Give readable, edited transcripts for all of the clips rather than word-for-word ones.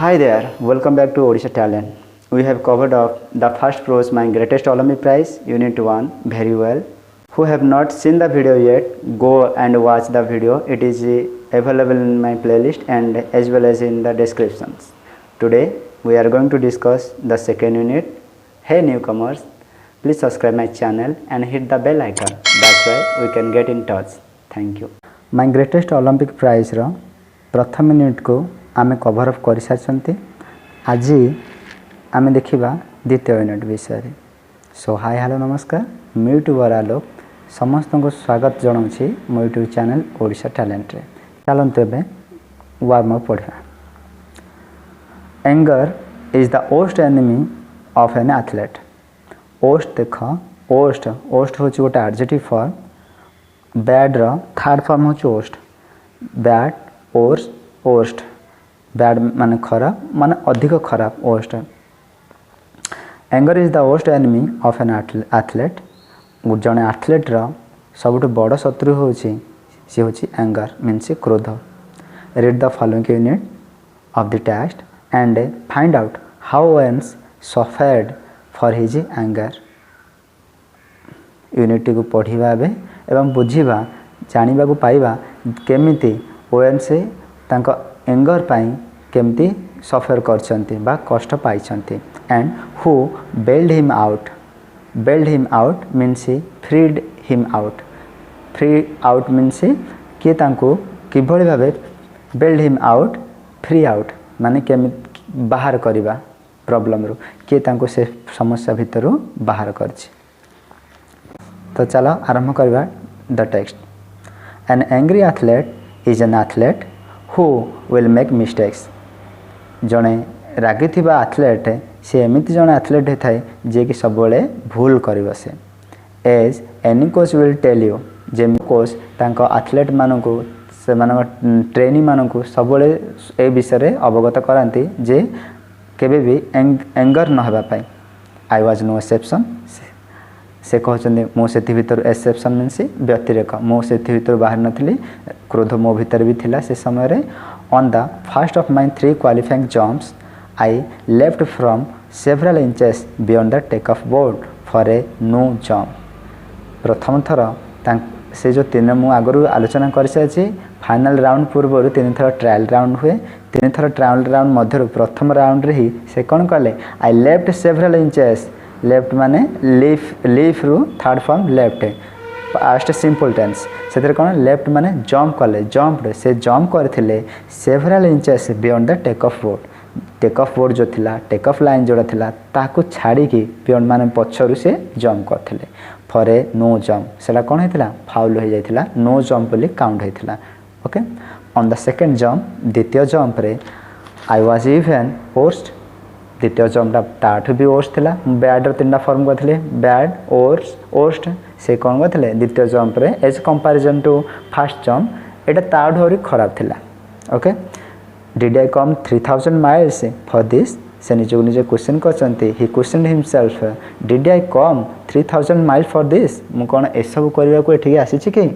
Hi there, welcome back to Odisha Talent. We have covered up the first prose My Greatest Olympic Prize Unit 1 very well. Who have not seen the video yet, go and watch the video. It is available in my playlist and as well as in the descriptions. Today we are going to discuss the second unit. Hey newcomers, please subscribe my channel and hit the bell icon. That's why we can get in touch. Thank you. My Greatest Olympic Prize रो प्रथम unit को आमे cover up कर सारी आज आमे देखिबा द्वितीय unit विषय रे। सो हाय हेलो नमस्कार, मु यूट्यूबर आलोक समस्त को स्वागत जनाऊँगी मो यूट्यूब चैनल ओडिशा टैलेंट रे। चलते एबे वार्म अप पढ़ा। Anger is the worst enemy of an athlete. Worst देख, वर्स्ट वर्स्ट हूँ गोटे एडजेक्टिव फॉर्म। बैड रो थर्ड फॉर्म हूँ worst. Bad worst worst, bad माने खराब माने अधिक खराब worst. Anger is the worst enemy of an athlete. जड़े एथलीट रो सबुठ बड़ शत्रु हूँ सी हूँ एंगर मीन्स क्रोध। Read the following unit of the text and find out how Owens suffered for his anger. Unit को पढ़ा एवं बुझा जाना पाइबा केमिति ओवेन्स तांको एंगर पाई केमती सफर करछंती बा कष्ट पाइछंती। And who bailed him out. Bailed him out means freed him out. Free out means किए तांको किभଳି भाबे bailed him out, free out माने केमिति बाहर करिबा प्रॉब्लम रो, किए तांको से समस्या भितर बाहर करछि। तो चलो आरंभ करबा the text. An angry athlete is an athlete who will make mistakes। जड़े रागी थिबा एथलीट सी एमती जड़े एथलीट होता है जे कि सब भूल कर से। As any coach will tell you, जे कोच तांको एथलीट मानू से ट्रेनी मानू सब ए विषय अवगत कराती जे केबे भी एंगर न होगा। I was no exception. से कहते मुझे भर एक्सेप्शन मीन्स व्यतिरेक, मुझे भर बाहर नी, क्रोध मो भीतर भी थिला से समय। On the first of my 3 qualifying jumps I leapt from several inches beyond the take off board for a no jump. प्रथम थर से जो 3 मु आगु आलोचना कर सारी फाइनल राउंड पूर्व 3 थर ट्रायल राउंड हुए। 3 थर ट्रायल राउंड मध्य प्रथम राउंड रे ही से कौन कले I leapt several inches. Leapt माने लीफ रू third form leapt past simple tense से कौन लेफ्ट माने जंप कले। जंप से जंप करथिले several inches beyond the take off board. Take off board जो थिला, टेक ऑफ लाइन जोड़ा थिला ताको छाड़ी की बियॉन्ड माने पछरु से जंप करथिले फॉर ए नो जंप। सेला कौन हेतिला फाउल हो जाइथिला, नो जंप बोली काउंट हेतिला। Okay, on the second jump द्वितीय जंप रे आई वाज इवन वर्स्ट। द्वितीय जंपटा ताठू भी वर्स्ट थिला। बैड 3टा फॉर्म करथिले, बैड वर्स्ट से कौन करथिले द्वितीय जंप रे as comparison to first jump एटा ताठू और खराब थिला। Okay, did I come 3000 miles for this. से निजे निजे क्वेश्चन करचंती। He question himself did I come 3000 mile for this. मु कौन ए सब करबा को एठी आसी छि कि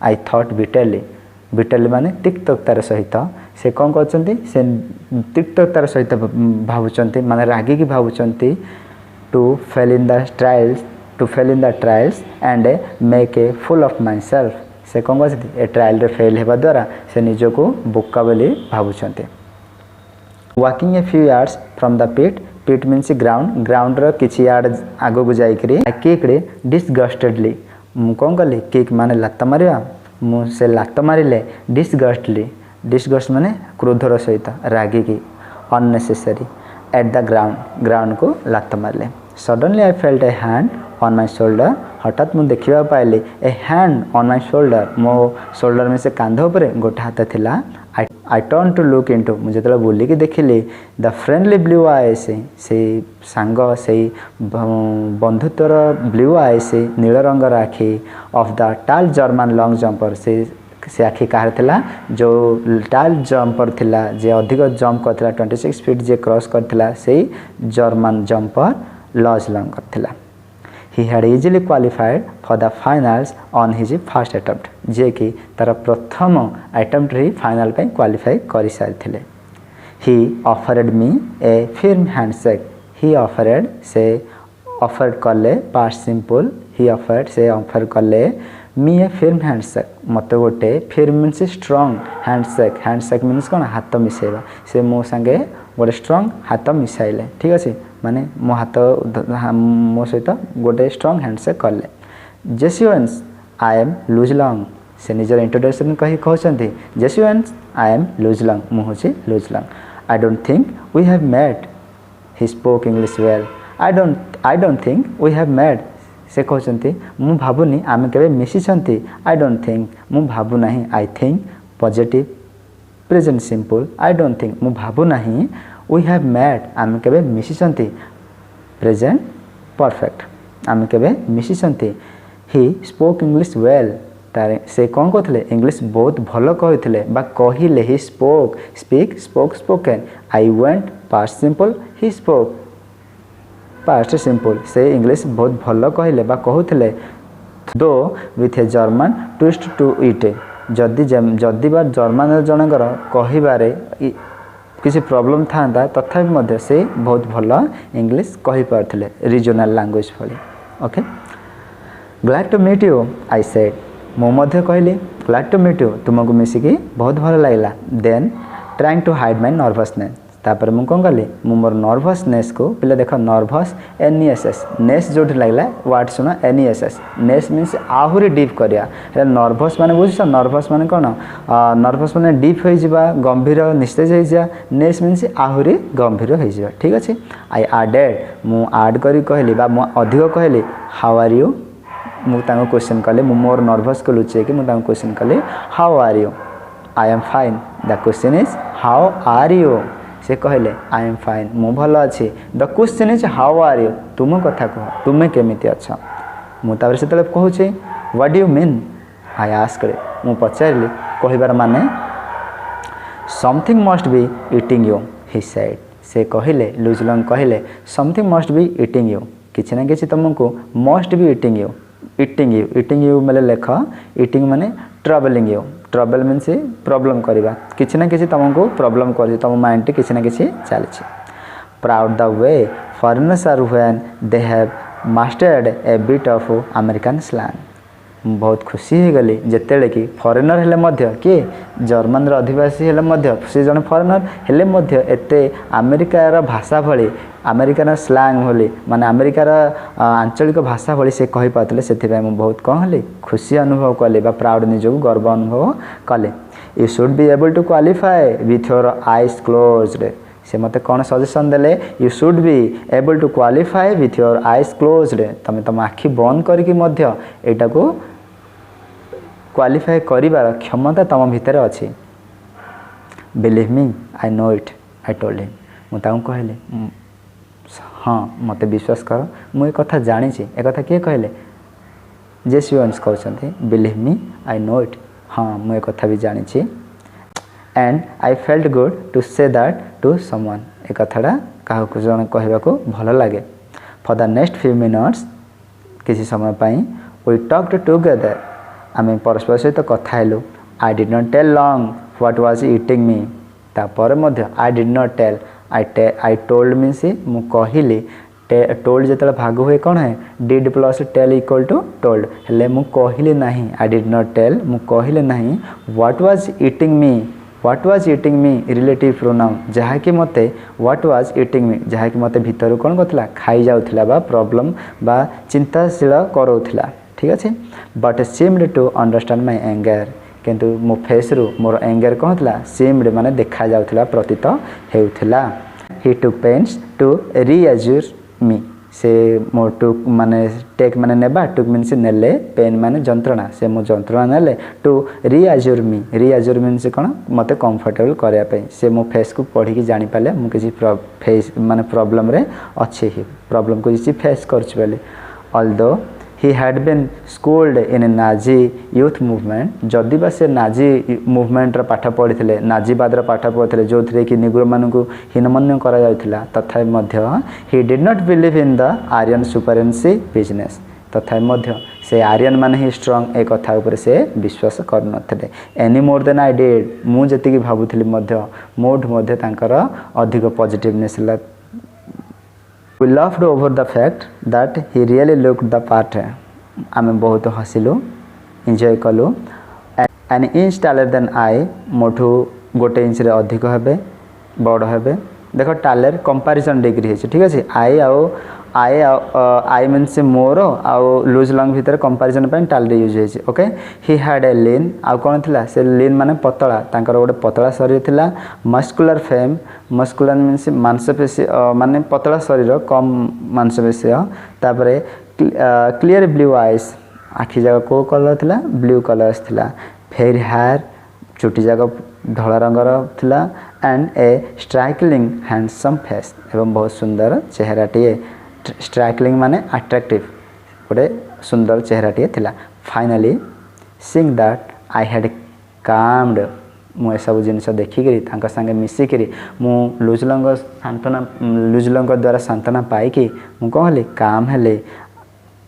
आई थॉट बिटरली। बिटरली माने तिक्ततार सहित से कौन करचंती से तिक्ततार सहित भावुचंती माने रागी की भावुचंती to fail in the trials and make a fool of my self. से कौन करचंती ए ट्रायल रे फेल हेबा द्वारा से निज को बोका बोली भावुचंती। Walking a few yards from the pit. Pit means ground. Ground रो किछि यार्ड आगो को जाइकरी किकड़े डिसगस्टेडली मु कौन कली किक माने लात मारिया मुझे लात मारे डिसगस्टली। डिसगस्ट माने क्रोधर सहित रागी की अननेसेसरी। एट द ग्राउंड को लात मारे। Suddenly I felt a hand on my shoulder. हठात मुझे देखा पाइली a hand on my shoulder. मो शोल्डर में से कांध उपर गोटे हाथ थिला। I turn to look into. मुझे जो बुलिकी देखिली द फ्रेंडली ब्लू आईज से सांग से बंधुत्वर ब्लू आईज नील रंगर आखि of the tall German long jumper. से आखि कहार थिला जो टाल जंपर थिला जे अधिक जंप करथिला 26 फीट जे क्रॉस करथिला से जर्मन जंपर लॉज लॉन्ग करथिला। he had easily qualified for the finals on his first attempt जे कि तार प्रथम अटेम्प्ट रे फाइनल पे क्वालिफाई करि सारिथिले। he offered me a firm handshake he offered से offered कले past simple he offered से offer कले me a firm handshake मत गोटे firm means strong handshake means कौन हाथ मिसेबा से मो संगे गोटे स्ट्रंग हाथ मिसाइले ठीक अच्छे माने मो हाथ मो सहित गोटे स्ट्रंग हैंडसेक कले जेसुएंस आई एम लुज लंग से निजर इंट्रोडक्शन कही कहते जेसुएंस आई एम लुज लंग मु हूँ Luz Long I don't think we have met he spoke English well I don't think we have met से कहते मु भावुनी आम के मिशिछंती आई डोंट थिंक मु भावु नहीं I think positive present simple I don't think मु भावु नहीं वी हैव मेट आम के मिशिछंती प्रेजेंट परफेक्ट आम के मिशिछंती ही स्पोक इंग्लिश वेल तारे से कौन कहते इंग्लिश बहुत भल कहते कहले he spoke speak spoke spoken I went past simple he spoke past simple से इंग्लिश बहुत भल कहले कहते दो with a German twist to it जदि बार जर्मन जनकर कहबारे किसी प्रॉब्लम था तथापि मध्य से बहुत भल इंग्लिश कहि पारथिले रीजनल लैंग्वेज भली okay glad to meet you I said मो मध्य कहली ग्लैड टू मीट यू तुमको मिसिकी बहुत भल लागला then trying to hide my nervousness तापर मु कौन कली मु मोर नर्वसनेस को पिला देख नर्वस NESS नेस जो लगला वार्ड सुना NESS नेस मीन्स आहुरी डीप करिया नर्वस माने बुझछ नर्वस माने कौन नर्वस माने डीप हो जिबा गंभीर निस्तेज हो जा नेस मीन्स आहुरी गंभीर हो जिबा ठीक अछि आई एडेड मु ऐड करी कहली बा मु अधिक कहली हाउ आर यू मु तांको क्वेश्चन कले मु मोर नर्वस को लुचे कि मु तांको क्वेश्चन कले how are you I am fine the question is how are you से कहले आई एम फाइन मु भल अच्छी the question is how are you तुम कथा कह तुम्हें केमिति अच्छ मुझे से कहूँ what do you mean I asked मु पचारि कहबार माने something must be eating you he said से कहले लुजलंग कहले something must be eating you किसी ना किसी तुमको मस्ट बी ईटिंग यू मतलब लेख ईटिंग माने troubling you trouble means problem करवा किसी ना किसी तुमको प्रॉब्लम कर तुम माइंड किसी ना किसी चली proud the way foreigners are when they have mastered a bit of American slang बहुत खुशी हो गली जिते कि फॉरेनर हेले मध्य किए जर्मन अधिवासी हेले मध्य से जन फॉरेनर हेले मध्य एते अमेरिकार भाषा भली अमेरिकार स्लैंग भली माने अमेरिकार आंचलिक भाषा भली से कहि पातले सेथिबा मु बहुत कहली खुशी अनुभव कले बा प्राउड निजो गर्व अनुभव कले you should be able to qualify with your eyes closed से मते कौन सजेशन देले you should be able to qualify with your eyes closed तमे तम आखि बंद करके मध्य एटा को क्वालिफाई करिवार क्षमता तम भितर अछि believe me I know it I told him मु ताऊ कहले हाँ मते विश्वास कर मु ए कथा जानी छी ए कथा के कहले जेसुएंस कहउछंती believe me I know it हाँ मु ए कथा भी जानी छी and I felt good to say that to someone ए कथाटा काहकु जण कहबा को भल लागे for the next few minutes किसी समय पाई वी टॉक्ड टुगेदर आम परस्पर सहित कथा हेलु I did not tell Long what was eating me तापर मध्य I did not tell I told means मु कहली टोल्ड जिते भाग हुए कौन है did plus tell equal to told हेले मु कहली नहीं आई डिड नॉट टेल मु कहली नहीं what was eating me relative pronoun जहाँकि मते व्हाट वाज ईटिंग मी जहाँकि मते भीतर कौन करथिला खाई जाउथिला बा प्रॉब्लम बा चिंताशील करौथिला ठीक अच्छे but seemed to understand my anger किंतु मो फेस रु मोर एंगर कौन था सीम्ड माने देखा जाउथिला प्रतीत हेउथिला ही टुक पेन्स टू रीअज्यूर मी से मो टुक माने टेक माने नेबा टुक मीन्स नेले पेन माने जंत्रणा से मो जंत्रणा नेले टू रीअज्यूर मीन्स कौन मते कंफर्टेबल करिया पे से मो फेस को पढ़ी की जानि पाले मु किसी फेस माने प्रॉब्लम रे अछि ही प्रॉब्लम को किसी फेस करछि बेले although he had been schooled in a Nazi youth movement जदि बा से नाजी मूवमेंट पाठ पढ़ी नाजीवाद पाठ पढ़ी जो थे कि निग्रो मानू हीनमन्य करा तथा he did not believe in the Aryan supremacy business तथा से आर्यन मान ही स्ट्रंग ए कथा उपर से विश्वास कर any more than I did मुझे जी भावुली मोठू अधिक positiveness we loved over the fact that he really looked the part आम बहुत हसिलु एंजॉय कलु an inch taller than I मोठू गोटे इंच रे अधिक हेबे बड़ हेबे देख टालेर कंपैरिजन डिग्री है ठीक अच्छे आई मीन से मोर आउ लुज लंग भितर कंपैरिजन पे टाल यूज होइए ओके ही हैड ए लीन आउ कौन थिला से लीन माने पतला तांकर गोटे पतला शरीर थिला मस्कुलर फेम मस्कुलर मीन्स मांसपेशी माने पतला शरीर कम मांसपेशी तापरे क्लियर ब्लू आईज आखि जाक को कलर थिला ब्लू कलर थिला फेयर हेयर चुटी जाक धला रंगर थिला एंड ए स्ट्राइकलिंग हैंडसम फेस एवं बहुत सुंदर चेहराटीए स्ट्राइकलिंग माने अट्रैक्टिव गोटे सुंदर चेहराटीए थिला finally seeing that I had calmed मु सब जिनस देखिकी संगे मिसिकी मु लुजलंग सांत्वना लुजलंग द्वारा सांत्वना पाइकी मु कहली काम हेले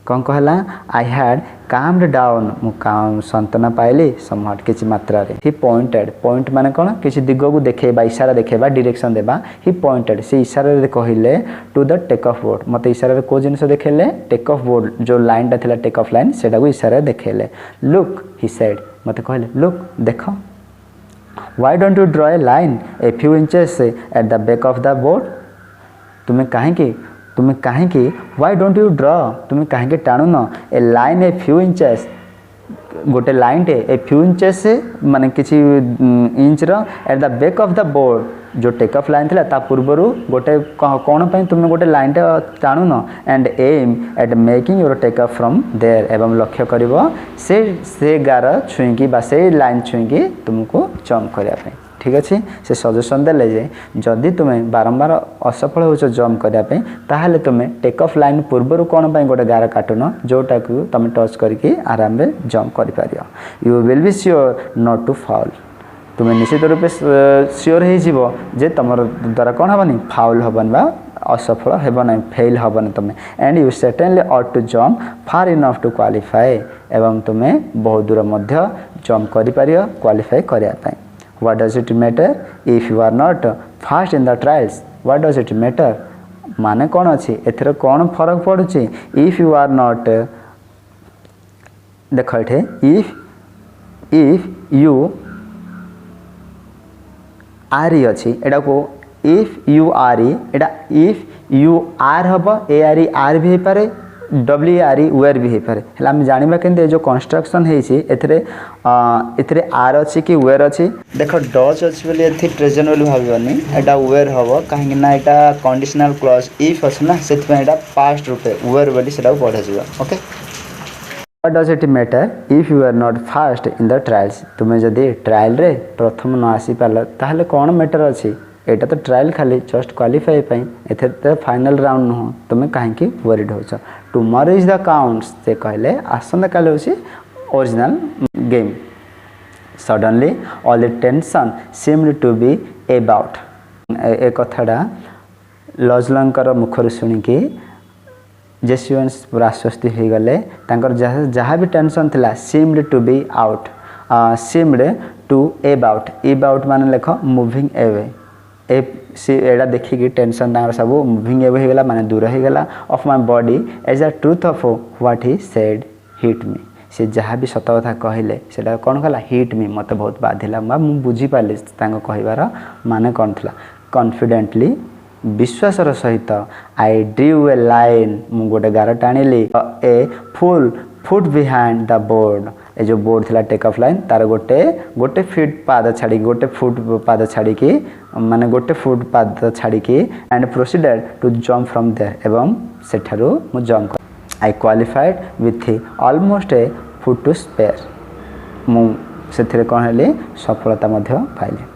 कौन कहला आई हैड काम्ड डाउन मु काम सांत्वना पाइली समहाट किसी मात्रा रे ही पॉइंटेड पॉइंट माने कौन किसी दिग को देखेबा इशारा देखेबा डायरेक्शन देबा ही पॉइंटेड से इशारा रे कहले to the take off board मते इशारा रे को जिनस देखेले टेक ऑफ बोर्ड जो लाइन ता थिला टेक ऑफ लाइन सेटा को इशारा देखेले लुक ही सेड मते कहले लुक देखो why don't you draw a line a few inches at the back of the board तुम्हें कहीं व्हाई डोंट यू ड्रॉ तुम्हें कहीं टाणुन a line a few inches गोटे लाइन टे ए फ्यू इंचेस माने किसी इंच रो at the back of the board जो टेक ऑफ लाइन थिला ता पूर्वर गोटे कौन पे तुम्हें गोटे लाइन टे टाणुन and aim at making your take off from there एवं लक्ष्य करिवो से गार छुईकी बा से लाइन छुईकी तुमको जंप करिया पे ठीक अच्छे से सजेसन देले जे जदि तुम्हें बारंबार असफल हो जंप करने ताहले तुम्हें टेक ऑफ लाइन पूर्वर कौन पाई गोटे गार काटुन जोटा को तुम टच करके आराम रे जंप कर पार you will be sure not to foul तुम्हें निश्चित रूपे श्योर हो जे तुम द्वारा कौन हेनी फाउल हेबन बा असफल हेब ना फेल हेबन तुम्हें and you certainly ought to jump far enough to qualify एवं तुम्हें बहुत दूर मध्य जंप कर क्वालिफाई करने What does it matter if you are not fast in the trials? What does it matter? माने कौन अच्छी एथर कौन फरक पड़ुची if you are not देख एठे if you are अच्छी एटा को if you are Etah if you are hub A R भी पारे WR वेयर भी हो पारे हेला हम जानिबा केंते जो कंस्ट्रक्शन हेछि एथरे आर अछि कि वेयर अछि देखो डच अछि बोली एथि प्रेजेंट बोली भाबिबनी एटा वेयर हबो काहे ना एटा कंडीशनल क्लॉज इफ अछि ना सेति पे एटा पास्ट रूपे वेयर बोली सेटा पढा जिवो okay what does it matter if you are not fast in the trials तुम्हें जदी ट्रायल रे प्रथम न आसी पाल ताहले कोन मैटर अछि एटा तो ट्रायल खाली जस्ट क्वालिफाई पाई एथे तो फाइनल राउंड न तुम्हें कहीं वरीड हो टुमरो इज द काउंट्स से कहले आसंता काले होछि original game suddenly all the tension seemed to be about ए कथाटा लजलंकर मुखर शुणिकी जेसुअन्स पूरा आश्वस्ति हो गले जहाँ भी टेंशन थिला seemed to be out seemed to about माने लेख मूविंग अवे एटा देखिकी टेंशन सब मुविंग एवे हो गला माने दूर हो गला off my body as a truth of what he said hit me से जहाँ भी सत कथा कहले सेटा कौन कला हिट मी मत बहुत बाधिला मु बुझी पाली कहबार माने कौन थला कॉन्फिडेंटली विश्वासर सहित आई ड्रू ए लाइन मु गोटे गार टाणिली a full foot behind the board ए जो बोर्ड थिला टेक ऑफ लाइन तार गोटे फीट पाद छाड़ी गोटे फुट पाद छाड़ी की माने गोटे फुट पाद छाड़ी की and proceeded to jump from there एवं सेठारु मु jump I qualified with almost a foot to spare मु सेथिरे कोन हेले सफलता मध्य पाइले।